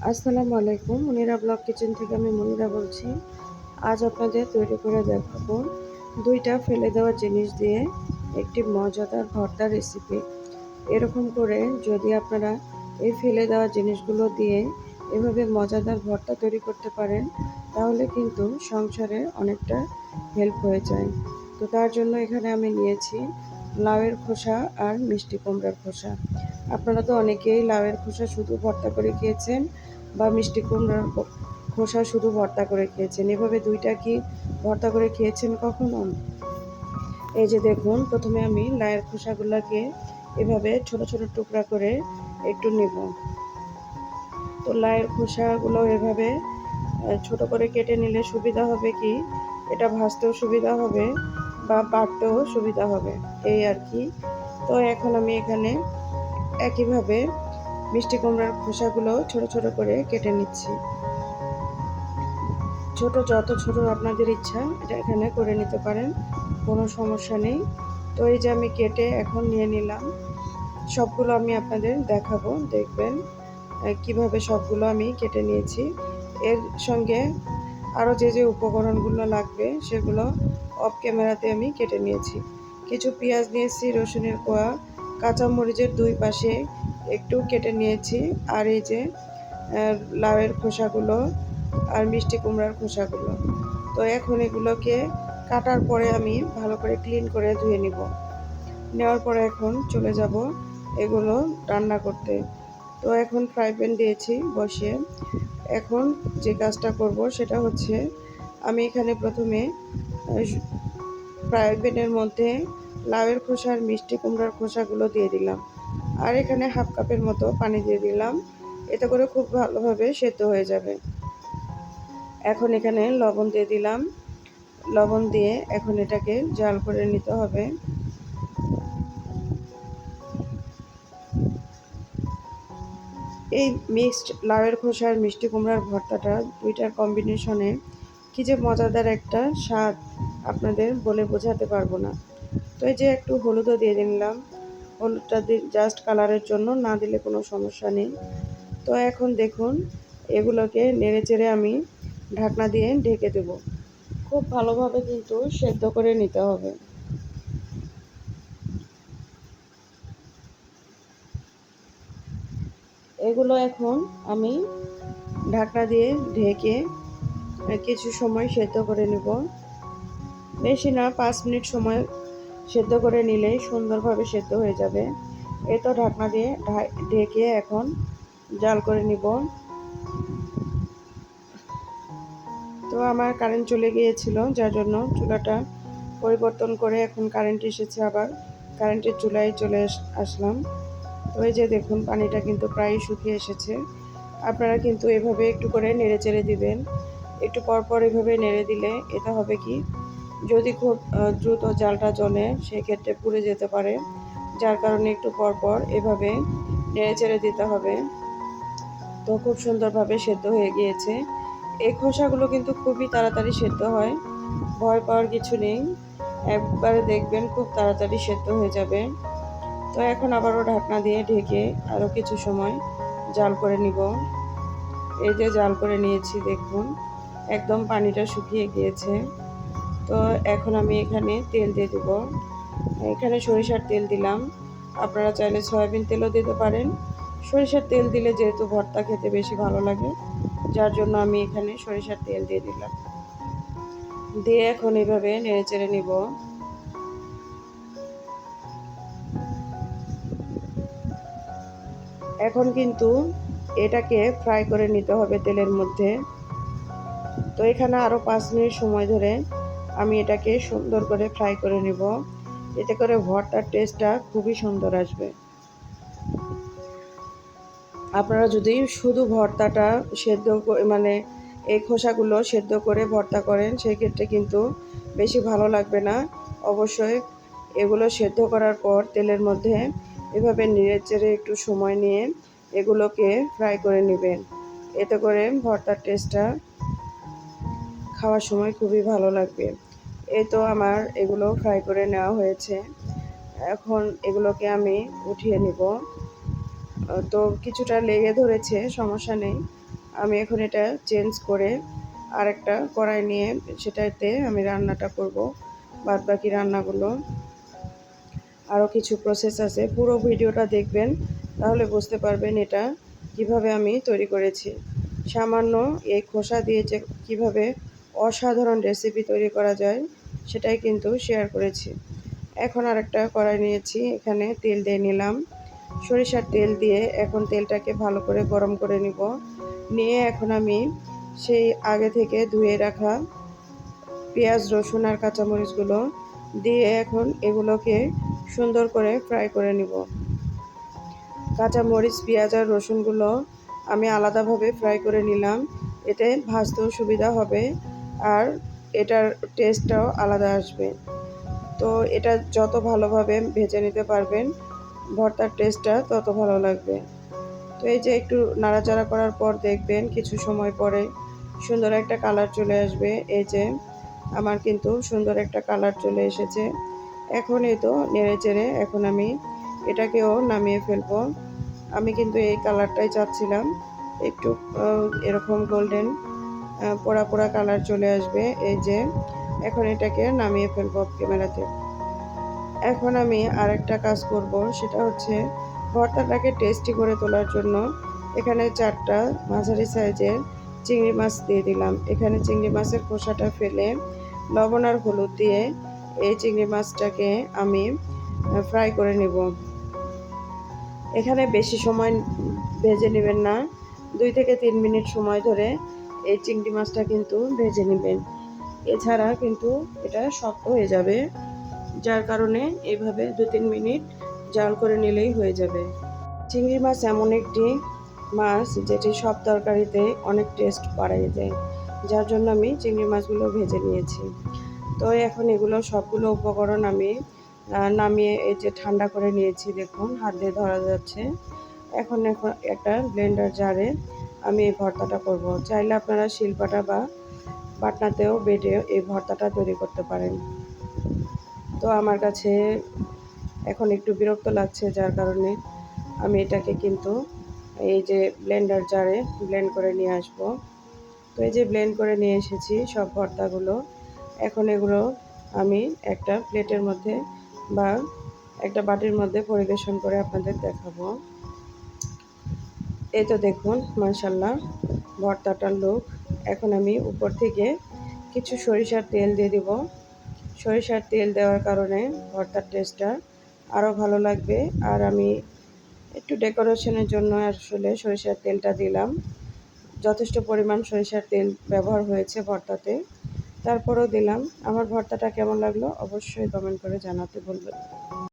আসসালামু আলাইকুম, মুনিরা blog kitchen থেকে আমি মুনিরা বলছি। আজ আপনাদের তৈরি করে দেখাবো 2টা ফেলে দেওয়া জিনিস দিয়ে একটি মজাদার ভর্তা রেসিপি। এরকম করে যদি আপনারা এই ফেলে দেওয়া জিনিসগুলো দিয়ে এভাবে মজাদার ভর্তা তৈরি করতে পারেন, তাহলে কিন্তু সংসারে অনেকটা হেল্প হয়ে যায়। তো তার জন্য এখানে আমি নিয়েছি লাউয়ের খোসা আর মিষ্টি কুমড়ার খোসা। আপনারা তো অনেকেই লাউয়ের খোসা শুধু ভর্তা করে খেয়েছেন বা মিষ্টি কুমড়ার খোসা শুধু ভর্তা করে খেয়েছেন। এভাবে 2টা কি ভর্তা করে খেয়েছেন কখনো? এই যে দেখুন, প্রথমে আমি লাউয়ের খোসাগুলোকে এভাবে ছোট ছোট টুকরা করে একটু নেব। তো লাউয়ের খোসাগুলো এভাবে ছোট করে কেটে নিলে সুবিধা হবে কি, এটা ভাজতেও সুবিধা হবে বা বাটতেও সুবিধা হবে, এই আর কি। তো এখন আমি এখানে একইভাবে মিষ্টি কুমড়ার খোসাগুলো ছোট ছোট করে কেটে নিচ্ছি। যত ছোট আপনাদের ইচ্ছা এটা এখানে করে নিতে পারেন, কোনো সমস্যা নেই। তো এই যে আমি কেটে এখন নিয়ে নিলাম, সবগুলো আমি আপনাদের দেখাবো, দেখবেন কিভাবে সবগুলো আমি কেটে নিয়েছি। এর সঙ্গে আরও যে উপকরণগুলো লাগবে সেগুলো অফ ক্যামেরাতে আমি কেটে নিয়েছি। কিছু পেঁয়াজ নিয়েছি, রসুনের কোয়া, কাঁচামরিচের 2 পাশে একটু কেটে নিয়েছি, আর এই যে লাউয়ের খোসাগুলো আর মিষ্টি কুমড়ার খোসাগুলো। তো এখন এগুলোকে কাটার পরে আমি ভালো করে ক্লিন করে ধুয়ে নিব। নেওয়ার পরে এখন চলে যাব এগুলো রান্না করতে। তো এখন ফ্রাই প্যান দিয়েছি বসিয়ে। এখন যে কাজটা করব সেটা হচ্ছে, আমি এখানে প্রথমে ফ্রাই প্যানের মধ্যে লাউয়ের খোসা আর মিষ্টি কুমড়ার খোসাগুলো দিয়ে দিলাম, আর এখানে হাফ কাপের মতো পানি দিয়ে দিলাম। এতে করে খুব ভালোভাবে সেদ্ধ হয়ে যাবে। এখন এখানে লবণ দিয়ে দিলাম, লবণ দিয়ে এখন এটাকে জাল করে নিতে হবে। এই মিক্সড লাউয়ের খোসা আর মিষ্টি কুমড়ার ভর্তাটা 2টার কম্বিনেশনে কী যে মজাদার একটা স্বাদ, আপনাদের বলে বোঝাতে পারবো না। তো এই যে একটু হলুদও দিয়ে দিলাম, হলুদটা জাস্ট কালারের জন্য, না দিলে কোনো সমস্যা নেই। তো এখন দেখুন, এগুলোকে নেড়ে চেড়ে আমি ঢাকনা দিয়ে ঢেকে দেব। খুব ভালোভাবে কিন্তু সেদ্ধ করে নিতে হবে। এগুলো এখন আমি ঢাকনা দিয়ে ঢেকে কিছু সময় সেদ্ধ করে নেব। বেশি না, 5 মিনিট সময় সেদ্ধ করে নিলেই সুন্দরভাবে সেদ্ধ হয়ে যাবে। এই তো ঢাকনা দিয়ে ঢেকে এখন জাল করে নিব। তো আমার কারেন্ট চলে গিয়েছিল, যার জন্য চুলাটা পরিবর্তন করে এখন কারেন্ট এসেছে, আবার কারেন্টের চুলায় চলে আসলাম। তো এই যে দেখুন, পানিটা কিন্তু প্রায় শুকিয়ে এসেছে। আপনারা কিন্তু এভাবে একটু করে নেড়ে চেড়ে দিবেন। একটু পরপর এভাবে নেড়ে দিলে এটা হবে কি, যদি খুব দ্রুত জালটা জ্বলে সেক্ষেত্রে পুড়ে যেতে পারে, যার কারণে একটু পরপর এভাবে নেড়ে চেড়ে দিতে হবে। তো খুব সুন্দরভাবে সেদ্ধ হয়ে গিয়েছে। এই খোসাগুলো কিন্তু খুবই তাড়াতাড়ি সেদ্ধ হয়, ভয় পাওয়ার কিছু নেই। একবারে দেখবেন খুব তাড়াতাড়ি সেদ্ধ হয়ে যাবে। তো এখন আবারও ঢাকনা দিয়ে ঢেকে আরও কিছু সময় জাল করে নিব। এই যে জাল করে নিয়েছি, দেখুন একদম পানিটা শুকিয়ে গিয়েছে। তো এখন আমি এখানে তেল দিয়ে দেব। এখানে সরিষার তেল দিলাম, আপনারা চাইলে সয়াবিন তেলও দিতে পারেন। সরিষার তেল দিলে যেহেতু ভর্তা খেতে বেশি ভালো লাগে, যার জন্য আমি এখানে সরিষার তেল দিয়ে দিলাম। দিয়ে এখন এইভাবে নেড়ে চেড়ে নিব। এখন কিন্তু এটাকে ফ্রাই করে নিতে হবে তেলের মধ্যে। তো এখানে আরও 5 মিনিট সময় ধরে আমি এটাকে সুন্দর করে ফ্রাই করে নেব। এতে করে ভর্তার টেস্টটা খুবই সুন্দর আসবে। আপনারা যদি শুধু ভর্তাটা সেদ্ধ মানে এই খোসাগুলো সেদ্ধ করে ভর্তা করেন, সেক্ষেত্রে কিন্তু বেশি ভালো লাগবে না। অবশ্যই এগুলো সেদ্ধ করার পর তেলের মধ্যে এভাবে নেড়ে চেড়ে একটু সময় নিয়ে এগুলোকে ফ্রাই করে নেবেন। এতে করে ভর্তার টেস্টটা খাওয়ার সময় খুবই ভালো লাগবে। এই তো আমার এগুলো ফ্রাই করে নেওয়া হয়েছে। এখন এগুলোকে আমি উঠিয়ে নিব। তো কিছুটা লেগে ধরেছে, সমস্যা নেই, আমি এখন এটা চেঞ্জ করে আরেকটা কড়াই নিয়ে সেটাতে আমি রান্নাটা করব। বাদবাকি রান্নাগুলো আরও কিছু প্রসেস আছে, পুরো ভিডিওটা দেখবেন, তাহলে বুঝতে পারবেন এটা কিভাবে আমি তৈরি করেছি। সামান্য এই খোসা দিয়ে যে কীভাবে অসাধারণ রেসিপি তৈরি করা যায় সেটাই কিন্তু শেয়ার করেছি। এখন আরেকটা কড়াই নিয়েছি, এখানে তেল দিয়ে নিলাম। সরিষার তেল দিয়ে এখন তেলটাকে ভালো করে গরম করে নিব। নিয়ে এখন আমি সেই আগে থেকে ধুয়ে রাখা পেঁয়াজ, রসুন আর কাঁচামরিচগুলো দিয়ে এখন এগুলোকে সুন্দর করে ফ্রাই করে নিব। কাঁচামরিচ, পেঁয়াজ আর রসুনগুলো আমি আলাদাভাবে ফ্রাই করে নিলাম, এতে ভাজতেও সুবিধা হবে আর এটার টেস্টটাও আলাদা আসবে। তো এটা যত ভালোভাবে ভেজে নিতে পারবেন ভর্তার টেস্টটা তত ভালো লাগবে। তো এই যে একটু নাড়াচাড়া করার পর দেখবেন কিছু সময় পরে সুন্দর একটা কালার চলে আসবে। এই যে আমার কিন্তু সুন্দর একটা কালার চলে এসেছে। এখন এই তো নেড়ে চেড়ে এখন আমি এটাকেও নামিয়ে ফেলবো। আমি কিন্তু এই কালারটাই চাচ্ছিলাম, একটু এরকম গোল্ডেন পোড়া পোড়া কালার চলে আসবে। এই যে এখন এটাকে নামিয়ে ফেলবো ক্যামেরাতে। এখন আমি আরেকটা কাজ করব, সেটা হচ্ছে ভর্তাটাকে টেস্টি করে তোলার জন্য এখানে 4টা মাঝারি সাইজের চিংড়ি মাছ দিয়ে দিলাম। এখানে চিংড়ি মাছের খোসাটা ফেলে লবণ আর হলুদ দিয়ে এই চিংড়ি মাছটাকে আমি ফ্রাই করে নেব। এখানে বেশি সময় ভেজে নেবেন না, 2 থেকে 3 মিনিট সময় ধরে এই চিংড়ি মাছটা কিন্তু ভেজে নেবেন। এছাড়া কিন্তু এটা শক্ত হয়ে যাবে, যার কারণে এইভাবে 2-3 মিনিট জাল করে নিলেই হয়ে যাবে। চিংড়ি মাছ এমন একটি মাছ যেটি সব তরকারিতে অনেক টেস্ট বাড়িয়ে দেয়, যার জন্য আমি চিংড়ি মাছগুলো ভেজে নিয়েছি। তো এখন এগুলো সবগুলো উপকরণ আমি নামিয়ে এই যে ঠান্ডা করে নিয়েছি, দেখুন হাত দিয়ে ধরা যাচ্ছে। এখন একটা ব্লেন্ডার জারে আমি এই ভর্তাটা করব। চাইলে আপনারা শিলপাটা বা বাটনাতেও বেটে এই ভর্তাটা তৈরি করতে পারেন। তো আমার কাছে এখন একটু বিরক্ত লাগছে, যার কারণে আমি এটাকে কিন্তু এই যে ব্লেন্ডার জারে ব্লেন্ড করে নিয়ে আসব। তো এই যে ব্লেন্ড করে নিয়ে এসেছি সব ভর্তাগুলো। এখন এগুলো আমি একটা প্লেটের মধ্যে বা একটা বাটির মধ্যে পরিবেশন করে আপনাদের দেখাবো। এই তো দেখুন মাশাআল্লাহ ভর্তাটার লুক। এখন আমি উপর থেকে কিছু সরিষার তেল দিয়ে দিব। সরিষার তেল দেওয়ার কারণে ভর্তার টেস্টটা আরও ভালো লাগবে। আর আমি একটু ডেকোরেশনের জন্য আসলে সরিষার তেলটা দিলাম। যথেষ্ট পরিমাণ সরিষার তেল ব্যবহার হয়েছে ভর্তাতে, তারপরেও দিলাম। আমার ভর্তাটা কেমন লাগলো অবশ্যই কমেন্ট করে জানাতে বলবেন।